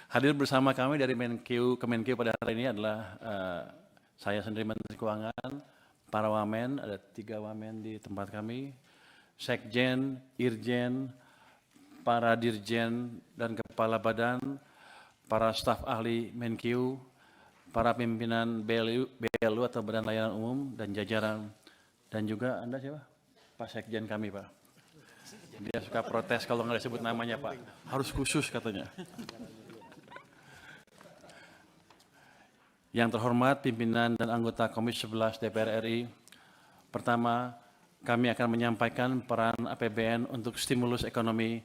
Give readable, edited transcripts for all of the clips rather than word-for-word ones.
Hadir bersama kami dari Kemenkeu pada hari ini adalah saya sendiri Menteri Keuangan, para wamen, ada 3 wamen di tempat kami, Sekjen, Irjen, para dirjen dan kepala badan, para staf ahli Menkeu, para pimpinan BLU atau Badan Layanan Umum dan jajaran, dan juga Anda siapa? Pak Sekjen kami, Pak. Dia suka protes kalau nggak disebut namanya, Pak. Harus khusus katanya. Yang terhormat pimpinan dan anggota Komisi 11 DPR RI, pertama, kami akan menyampaikan peran APBN untuk stimulus ekonomi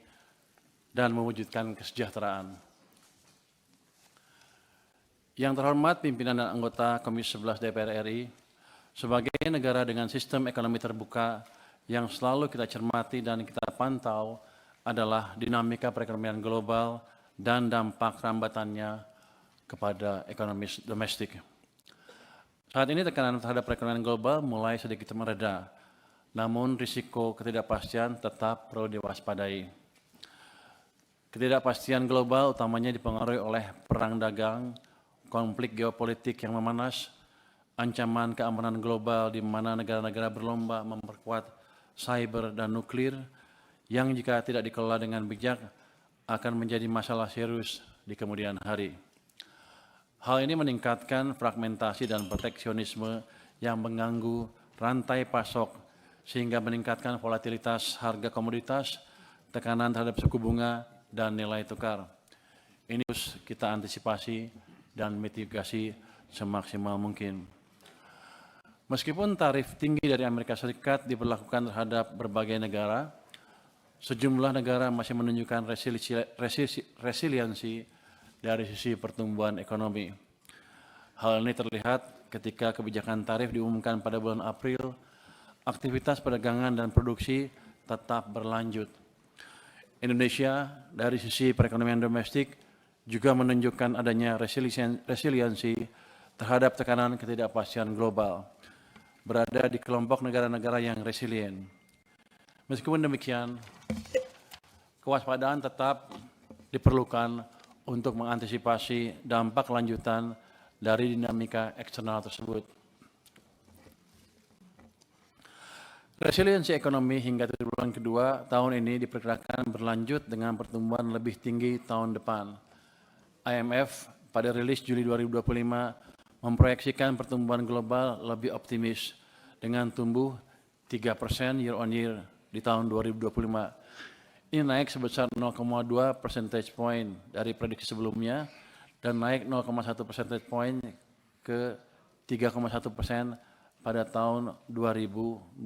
dan mewujudkan kesejahteraan. Yang terhormat pimpinan dan anggota Komisi 11 DPR RI, sebagai negara dengan sistem ekonomi terbuka yang selalu kita cermati dan kita pantau adalah dinamika perekonomian global dan dampak rambatannya kepada ekonomi domestik. Saat ini tekanan terhadap perekonomian global mulai sedikit mereda, namun risiko ketidakpastian tetap perlu diwaspadai. Ketidakpastian global utamanya dipengaruhi oleh perang dagang, konflik geopolitik yang memanas, ancaman keamanan global di mana negara-negara berlomba memperkuat cyber dan nuklir yang jika tidak dikelola dengan bijak akan menjadi masalah serius di kemudian hari. Hal ini meningkatkan fragmentasi dan proteksionisme yang mengganggu rantai pasok sehingga meningkatkan volatilitas harga komoditas, tekanan terhadap suku bunga, dan nilai tukar. Ini harus kita antisipasi dan mitigasi semaksimal mungkin. Meskipun tarif tinggi dari Amerika Serikat diberlakukan terhadap berbagai negara, sejumlah negara masih menunjukkan resiliensi dari sisi pertumbuhan ekonomi. Hal ini terlihat ketika kebijakan tarif diumumkan pada bulan April, aktivitas perdagangan dan produksi tetap berlanjut. Indonesia dari sisi perekonomian domestik juga menunjukkan adanya resiliensi terhadap tekanan ketidakpastian global, berada di kelompok negara-negara yang resilien. Meskipun demikian, kewaspadaan tetap diperlukan untuk mengantisipasi dampak lanjutan dari dinamika eksternal tersebut. Resiliensi ekonomi hingga triwulan kedua tahun ini diperkirakan berlanjut dengan pertumbuhan lebih tinggi tahun depan. IMF pada rilis Juli 2025 memproyeksikan pertumbuhan global lebih optimis dengan tumbuh 3% year on year di tahun 2025. Ini naik sebesar 0,2 percentage point dari prediksi sebelumnya dan naik 0,1 percentage point ke 3,1% pada tahun 2026.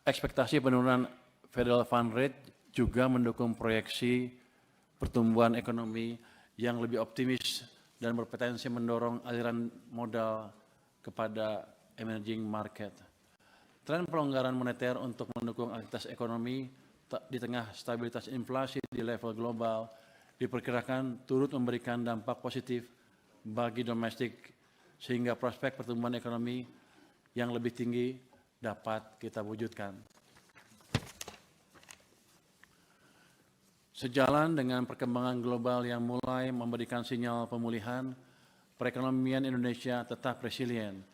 Ekspektasi penurunan Federal Fund Rate juga mendukung proyeksi pertumbuhan ekonomi yang lebih optimis dan berpotensi mendorong aliran modal kepada emerging market. Tren pelonggaran moneter untuk mendukung aktivitas ekonomi di tengah stabilitas inflasi di level global diperkirakan turut memberikan dampak positif bagi domestik sehingga prospek pertumbuhan ekonomi yang lebih tinggi dapat kita wujudkan. Sejalan dengan perkembangan global yang mulai memberikan sinyal pemulihan, perekonomian Indonesia tetap resilient,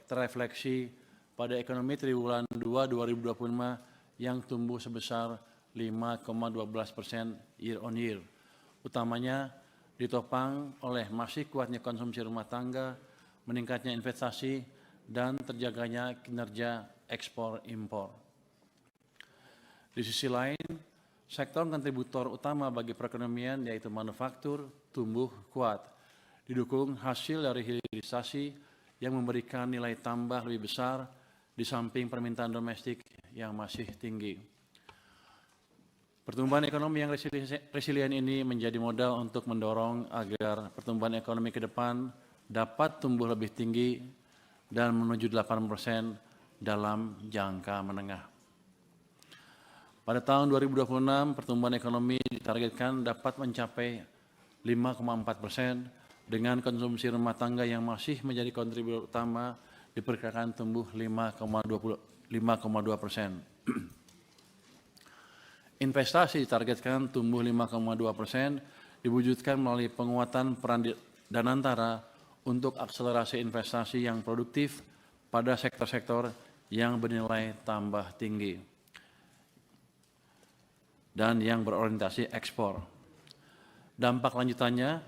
terrefleksi pada ekonomi triwulan 2 2025 yang tumbuh sebesar 5,12% year on year, utamanya ditopang oleh masih kuatnya konsumsi rumah tangga, meningkatnya investasi, dan terjaganya kinerja ekspor-impor. Di sisi lain, sektor kontributor utama bagi perekonomian yaitu manufaktur tumbuh kuat, didukung hasil dari hilirisasi yang memberikan nilai tambah lebih besar di samping permintaan domestik yang masih tinggi. Pertumbuhan ekonomi yang resilient ini menjadi modal untuk mendorong agar pertumbuhan ekonomi ke depan dapat tumbuh lebih tinggi dan menuju 8% dalam jangka menengah. Pada tahun 2026, pertumbuhan ekonomi ditargetkan dapat mencapai 5,4% dengan konsumsi rumah tangga yang masih menjadi kontributor utama diperkirakan tumbuh 5,2%. Investasi ditargetkan tumbuh 5,2%, diwujudkan melalui penguatan peran Danantara untuk akselerasi investasi yang produktif pada sektor-sektor yang bernilai tambah tinggi dan yang berorientasi ekspor. Dampak lanjutannya,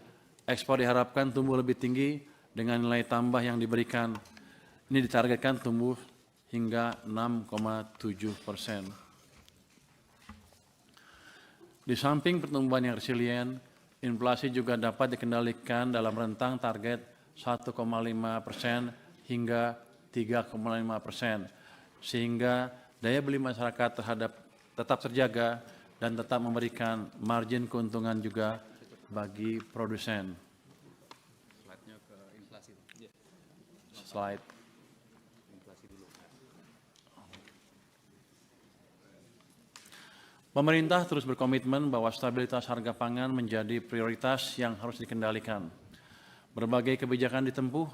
ekspor diharapkan tumbuh lebih tinggi dengan nilai tambah yang diberikan. Ini ditargetkan tumbuh hingga 6,7%. Di samping pertumbuhan yang resilient, inflasi juga dapat dikendalikan dalam rentang target 1,5% hingga 3,5%, sehingga daya beli masyarakat tetap terjaga dan tetap memberikan margin keuntungan juga bagi produsen. Slide-nya ke inflasi. Slide. Inflasi dulu. Pemerintah terus berkomitmen bahwa stabilitas harga pangan menjadi prioritas yang harus dikendalikan. Berbagai kebijakan ditempuh,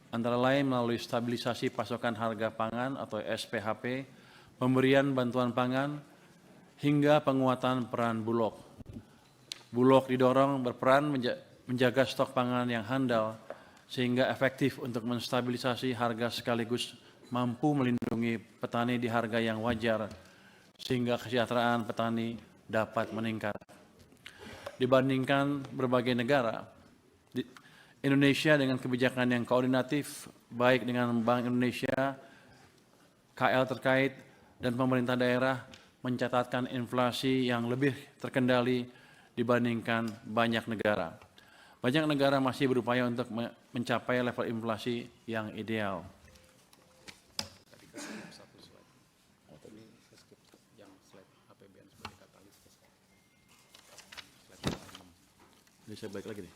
antara lain melalui stabilisasi pasokan harga pangan atau SPHP, pemberian bantuan pangan, hingga penguatan peran Bulog. Bulog didorong berperan menjaga stok pangan yang handal, sehingga efektif untuk menstabilisasi harga sekaligus mampu melindungi petani di harga yang wajar, sehingga kesejahteraan petani dapat meningkat. Dibandingkan berbagai negara, Indonesia dengan kebijakan yang koordinatif, baik dengan Bank Indonesia, KL terkait, dan pemerintah daerah mencatatkan inflasi yang lebih terkendali dibandingkan banyak negara. Banyak negara masih berupaya untuk mencapai level inflasi yang ideal. Tadi ke skip satu slide. Ini ke skip yang slide APBN sebagai katalis. Slide 6. Jadi saya balik lagi nih.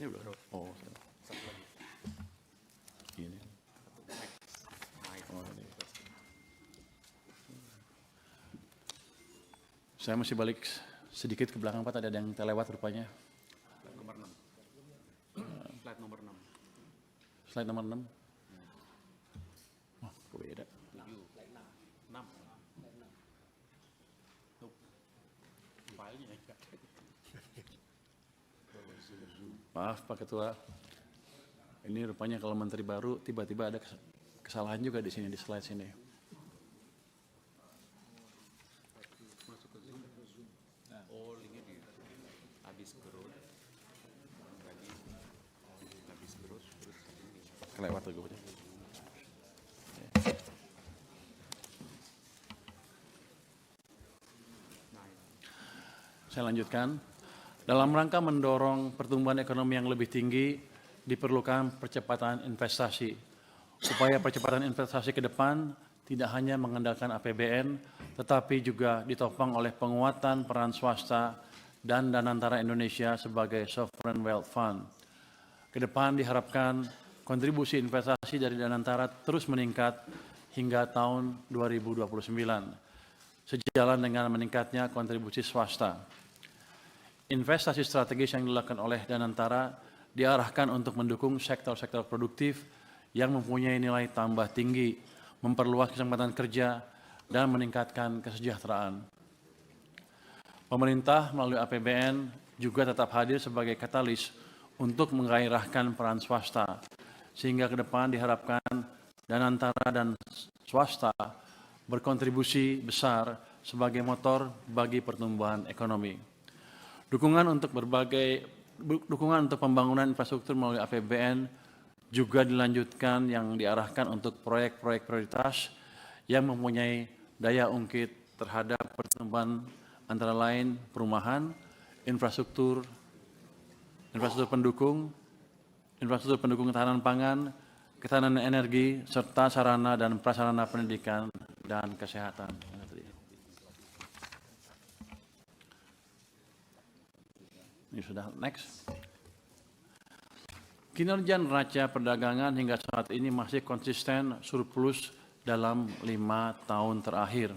Ini belum. Oh, Satu lagi. ini. Naik. Oh, ini. Saya masih balik sedikit ke belakang, Pak. Ada yang terlewat rupanya. Slide nomor 6. Slide nomor 6. Slide nomor 6. Oh, kok beda. 7. 6. Tuh. Filenya. Maaf Pak Ketua. Ini rupanya kalau menteri baru tiba-tiba ada kesalahan juga di sini, di slide sini. Masuk ke Zoom. Oh, linknya di habis growth. Tadi habis growth terus ini. Kelewat tuh gue. Saya lanjutkan. Dalam rangka mendorong pertumbuhan ekonomi yang lebih tinggi, diperlukan percepatan investasi. Upaya percepatan investasi ke depan tidak hanya mengandalkan APBN, tetapi juga ditopang oleh penguatan peran swasta dan Danantara Indonesia sebagai Sovereign Wealth Fund. Ke depan diharapkan kontribusi investasi dari Danantara terus meningkat hingga tahun 2029, sejalan dengan meningkatnya kontribusi swasta. Investasi strategis yang dilakukan oleh Danantara diarahkan untuk mendukung sektor-sektor produktif yang mempunyai nilai tambah tinggi, memperluas kesempatan kerja, dan meningkatkan kesejahteraan. Pemerintah melalui APBN juga tetap hadir sebagai katalis untuk menggairahkan peran swasta, sehingga ke depan diharapkan Danantara dan swasta berkontribusi besar sebagai motor bagi pertumbuhan ekonomi. Dukungan untuk pembangunan infrastruktur melalui APBN juga dilanjutkan yang diarahkan untuk proyek-proyek prioritas yang mempunyai daya ungkit terhadap pertumbuhan antara lain perumahan, infrastruktur pendukung ketahanan pangan, ketahanan energi, serta sarana dan prasarana pendidikan dan kesehatan. Ini sudah next. Kinerja neraca perdagangan hingga saat ini masih konsisten surplus dalam 5 tahun terakhir.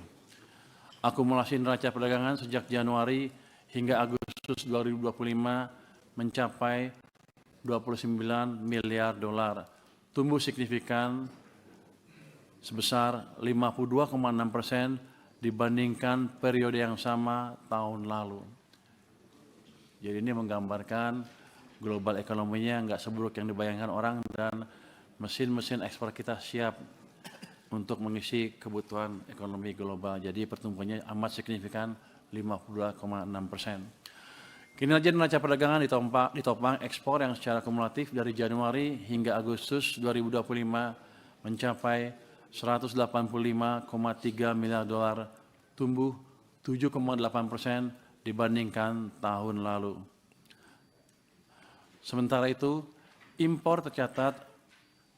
Akumulasi neraca perdagangan sejak Januari hingga Agustus 2025 mencapai 29 miliar dolar, tumbuh signifikan sebesar 52,6% dibandingkan periode yang sama tahun lalu. Jadi ini menggambarkan global ekonominya nggak seburuk yang dibayangkan orang dan mesin-mesin ekspor kita siap untuk mengisi kebutuhan ekonomi global. Jadi pertumbuhannya amat signifikan 52,6%. Kinerja neraca perdagangan ditopang ekspor yang secara kumulatif dari Januari hingga Agustus 2025 mencapai 185,3 miliar dolar, tumbuh 7,8% dibandingkan tahun lalu. Sementara itu, impor tercatat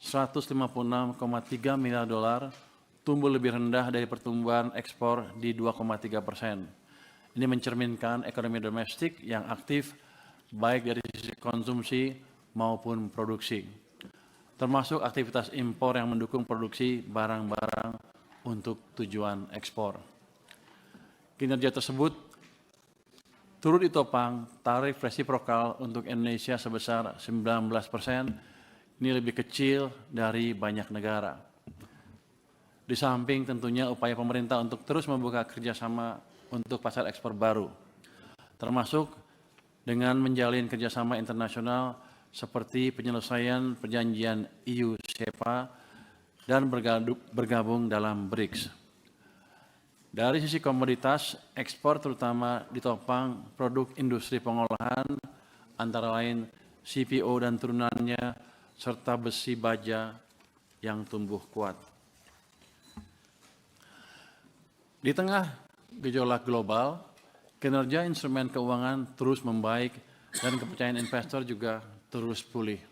156,3 miliar dolar, tumbuh lebih rendah dari pertumbuhan ekspor di 2,3%. Ini mencerminkan ekonomi domestik yang aktif baik dari sisi konsumsi maupun produksi, termasuk aktivitas impor yang mendukung produksi barang-barang untuk tujuan ekspor. Kinerja tersebut turut ditopang tarif resiprokal untuk Indonesia sebesar 19%, ini lebih kecil dari banyak negara. Di samping tentunya upaya pemerintah untuk terus membuka kerjasama untuk pasar ekspor baru, termasuk dengan menjalin kerjasama internasional seperti penyelesaian perjanjian EU-SEPA dan bergabung dalam BRICS. Dari sisi komoditas, ekspor terutama ditopang produk industri pengolahan, antara lain CPO dan turunannya, serta besi baja yang tumbuh kuat. Di tengah gejolak global, kinerja instrumen keuangan terus membaik dan kepercayaan investor juga terus pulih.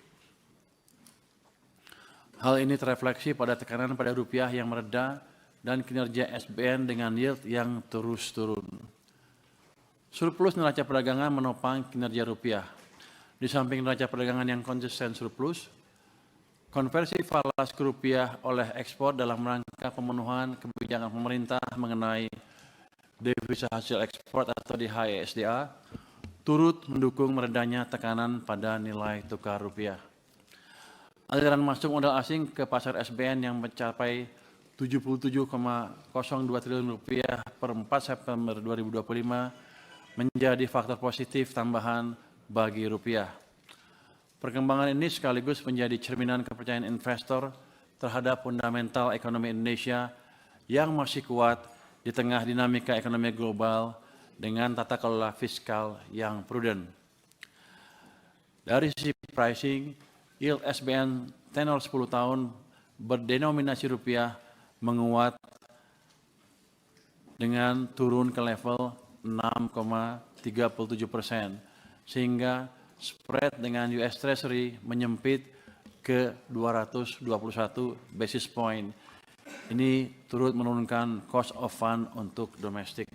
Hal ini terefleksi pada tekanan pada rupiah yang mereda dan kinerja SBN dengan yield yang terus turun. Surplus neraca perdagangan menopang kinerja rupiah. Di samping neraca perdagangan yang konsisten surplus, konversi falas ke rupiah oleh ekspor dalam rangka pemenuhan kebijakan pemerintah mengenai devisa hasil ekspor atau DHESDA turut mendukung meredanya tekanan pada nilai tukar rupiah. Aliran masuk modal asing ke pasar SBN yang mencapai 77,02 triliun rupiah per 4 September 2025 menjadi faktor positif tambahan bagi rupiah. Perkembangan ini sekaligus menjadi cerminan kepercayaan investor terhadap fundamental ekonomi Indonesia yang masih kuat di tengah dinamika ekonomi global dengan tata kelola fiskal yang prudent. Dari sisi pricing, yield SBN tenor 10 tahun berdenominasi rupiah menguat dengan turun ke level 6,37%, sehingga spread dengan US Treasury menyempit ke 221 basis point. Ini turut menurunkan cost of fund untuk domestik.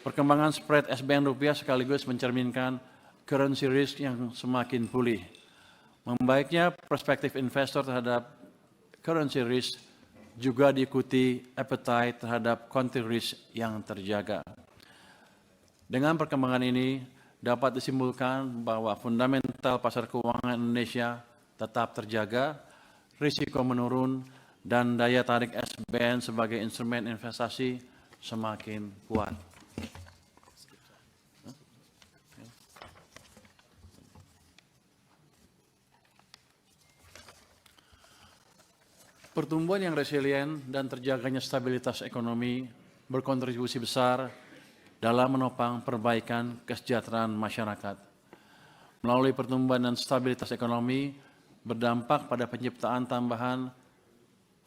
Perkembangan spread SBN rupiah sekaligus mencerminkan currency risk yang semakin pulih. Membaiknya perspektif investor terhadap currency risk juga diikuti appetite terhadap country risk yang terjaga. Dengan perkembangan ini dapat disimpulkan bahwa fundamental pasar keuangan Indonesia tetap terjaga, risiko menurun, dan daya tarik SBN sebagai instrumen investasi semakin kuat. Pertumbuhan yang resilien dan terjaganya stabilitas ekonomi berkontribusi besar dalam menopang perbaikan kesejahteraan masyarakat. Melalui pertumbuhan dan stabilitas ekonomi berdampak pada penciptaan tambahan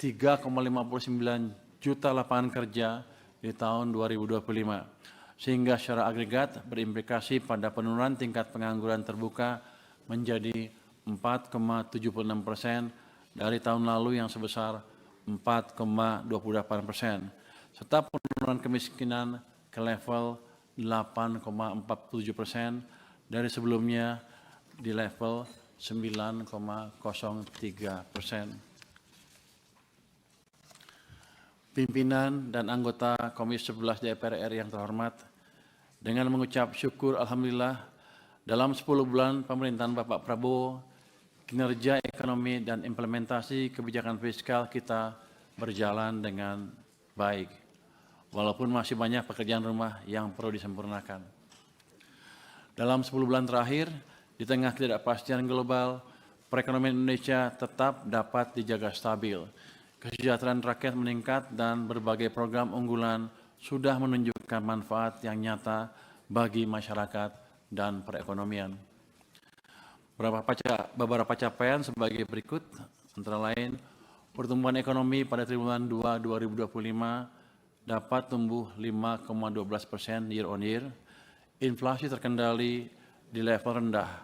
3,59 juta lapangan kerja di tahun 2025, sehingga secara agregat berimplikasi pada penurunan tingkat pengangguran terbuka menjadi 4,76% dari tahun lalu yang sebesar 4,28%, serta penurunan kemiskinan ke level 8,47% dari sebelumnya di level 9,03%. Pimpinan dan anggota Komisi 11 DPR RI yang terhormat, dengan mengucap syukur Alhamdulillah dalam 10 bulan pemerintahan Bapak Prabowo, kinerja ekonomi dan implementasi kebijakan fiskal kita berjalan dengan baik. walaupun masih banyak pekerjaan rumah yang perlu disempurnakan. Dalam 10 bulan terakhir, di tengah ketidakpastian global, perekonomian Indonesia tetap dapat dijaga stabil. Kesejahteraan rakyat meningkat dan berbagai program unggulan sudah menunjukkan manfaat yang nyata bagi masyarakat dan perekonomian. Beberapa capaian sebagai berikut, antara lain, pertumbuhan ekonomi pada triwulan 2 2025 dapat tumbuh 5,12% year on year, inflasi terkendali di level rendah,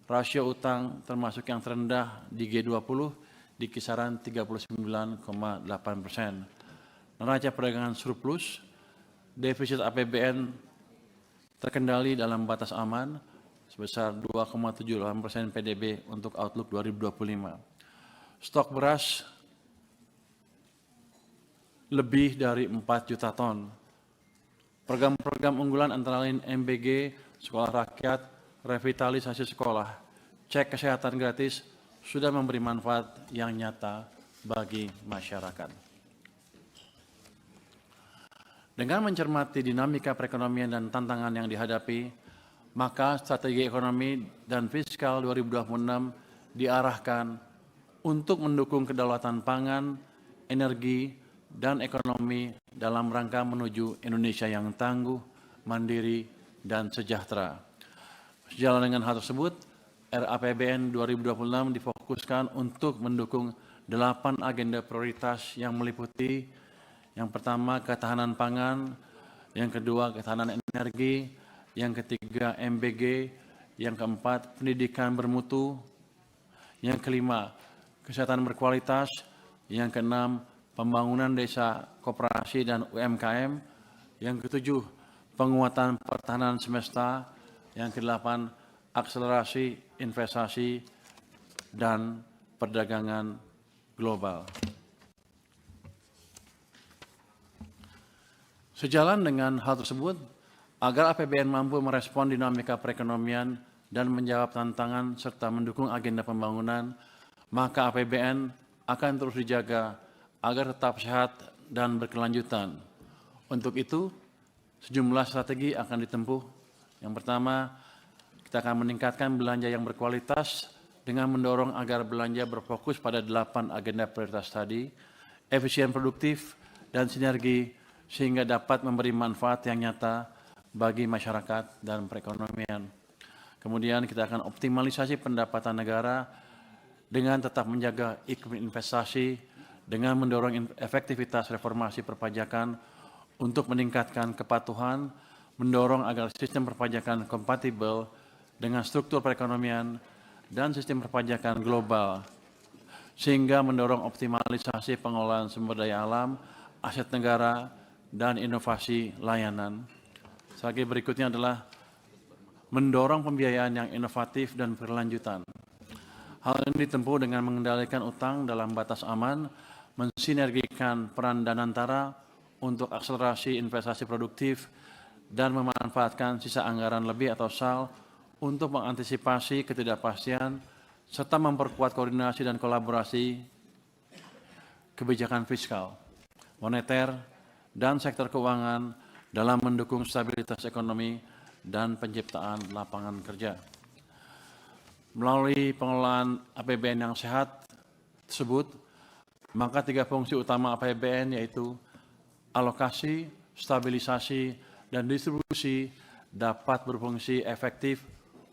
rasio utang termasuk yang terendah di G20 di kisaran 39,8%, neraca perdagangan surplus, defisit APBN terkendali dalam batas aman sebesar 2,78% PDB untuk Outlook 2025. Stok beras lebih dari 4 juta ton. Program-program unggulan antara lain MBG, Sekolah Rakyat, revitalisasi sekolah, cek kesehatan gratis sudah memberi manfaat yang nyata bagi masyarakat. Dengan mencermati dinamika perekonomian dan tantangan yang dihadapi, maka strategi ekonomi dan fiskal 2026 diarahkan untuk mendukung kedaulatan pangan, energi, dan ekonomi dalam rangka menuju Indonesia yang tangguh, mandiri, dan sejahtera. Sejalan dengan hal tersebut, RAPBN 2026 difokuskan untuk mendukung 8 agenda prioritas yang meliputi yang pertama ketahanan pangan, yang kedua ketahanan energi, yang ketiga MBG, yang keempat pendidikan bermutu, yang kelima kesehatan berkualitas, yang keenam pembangunan desa, koperasi dan UMKM, yang ketujuh penguatan pertahanan semesta, yang kedelapan akselerasi investasi dan perdagangan global. Sejalan dengan hal tersebut, agar APBN mampu merespon dinamika perekonomian dan menjawab tantangan serta mendukung agenda pembangunan, maka APBN akan terus dijaga agar tetap sehat dan berkelanjutan. Untuk itu, sejumlah strategi akan ditempuh. Yang pertama, kita akan meningkatkan belanja yang berkualitas dengan mendorong agar belanja berfokus pada 8 agenda prioritas tadi, efisien produktif dan sinergi sehingga dapat memberi manfaat yang nyata bagi masyarakat dan perekonomian. Kemudian kita akan optimalisasi pendapatan negara dengan tetap menjaga iklim investasi dengan mendorong efektivitas reformasi perpajakan untuk meningkatkan kepatuhan, mendorong agar sistem perpajakan kompatibel dengan struktur perekonomian dan sistem perpajakan global, sehingga mendorong optimalisasi pengelolaan sumber daya alam, aset negara, dan inovasi layanan. Strategi berikutnya adalah mendorong pembiayaan yang inovatif dan berkelanjutan. Hal ini ditempuh dengan mengendalikan utang dalam batas aman, mensinergikan peran Danantara untuk akselerasi investasi produktif, dan memanfaatkan sisa anggaran lebih atau SAL untuk mengantisipasi ketidakpastian, serta memperkuat koordinasi dan kolaborasi kebijakan fiskal, moneter, dan sektor keuangan dalam mendukung stabilitas ekonomi dan penciptaan lapangan kerja. Melalui pengelolaan APBN yang sehat tersebut, maka 3 fungsi utama APBN yaitu alokasi, stabilisasi, dan distribusi dapat berfungsi efektif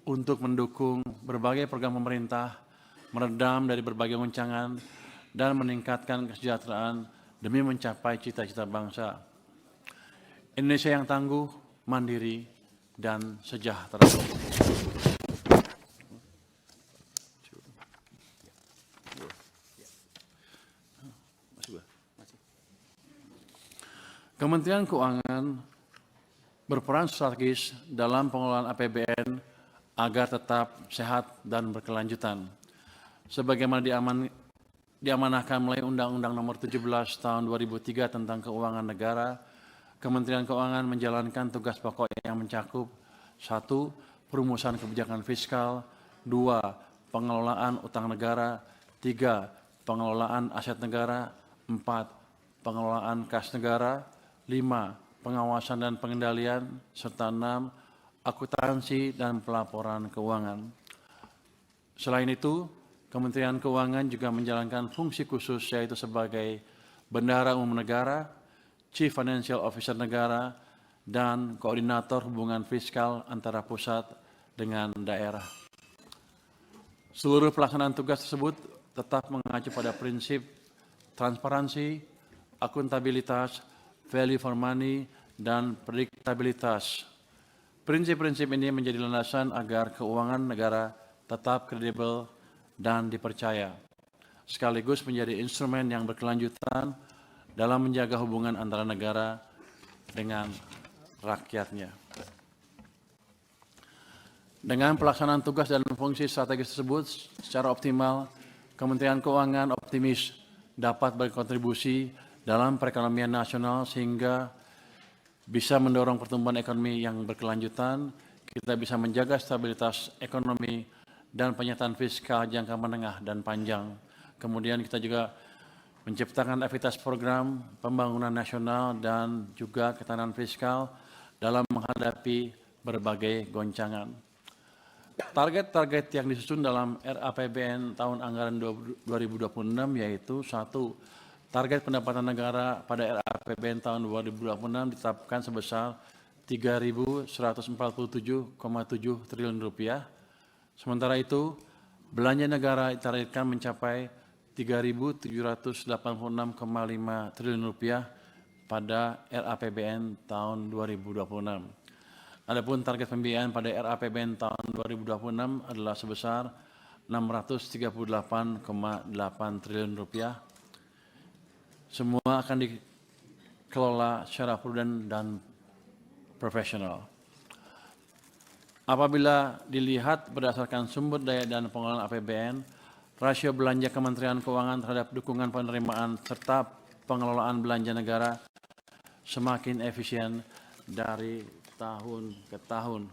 untuk mendukung berbagai program pemerintah, meredam dari berbagai goncangan, dan meningkatkan kesejahteraan demi mencapai cita-cita bangsa. Indonesia yang tangguh, mandiri, dan sejahtera. Kementerian Keuangan berperan strategis dalam pengelolaan APBN agar tetap sehat dan berkelanjutan. Sebagaimana diamanahkan melalui Undang-Undang Nomor 17 Tahun 2003 tentang Keuangan Negara, Kementerian Keuangan menjalankan tugas pokok yang mencakup 1. Perumusan kebijakan fiskal, 2. Pengelolaan utang negara, 3. Pengelolaan aset negara, 4. Pengelolaan kas negara, 5. Pengawasan dan pengendalian, serta 6. Akuntansi dan pelaporan keuangan. Selain itu, Kementerian Keuangan juga menjalankan fungsi khusus yaitu sebagai Bendahara Umum Negara, Chief Financial Officer Negara, dan Koordinator Hubungan Fiskal antara pusat dengan daerah. Seluruh pelaksanaan tugas tersebut tetap mengacu pada prinsip transparansi, akuntabilitas, value for money, dan prediktabilitas. Prinsip-prinsip ini menjadi landasan agar keuangan negara tetap kredibel dan dipercaya, sekaligus menjadi instrumen yang berkelanjutan dalam menjaga hubungan antara negara dengan rakyatnya. Dengan pelaksanaan tugas dan fungsi strategis tersebut secara optimal, Kementerian Keuangan optimis dapat berkontribusi dalam perekonomian nasional sehingga bisa mendorong pertumbuhan ekonomi yang berkelanjutan, kita bisa menjaga stabilitas ekonomi dan penyataan fiskal jangka menengah dan panjang. Kemudian kita juga menciptakan efektivitas program pembangunan nasional dan juga ketahanan fiskal dalam menghadapi berbagai goncangan. Target-target yang disusun dalam RAPBN tahun anggaran 2026 yaitu 1. Target pendapatan negara pada RAPBN tahun 2026 ditetapkan sebesar Rp3.147,7 triliun. Sementara itu, belanja negara ditargetkan mencapai Rp3.786,5 triliun pada RAPBN tahun 2026. Adapun target pembiayaan pada RAPBN tahun 2026 adalah sebesar Rp638,8 triliun. Semua akan dikelola secara prudent dan profesional. Apabila dilihat berdasarkan sumber daya dan pengelolaan APBN, rasio belanja Kementerian Keuangan terhadap dukungan penerimaan serta pengelolaan belanja negara semakin efisien dari tahun ke tahun.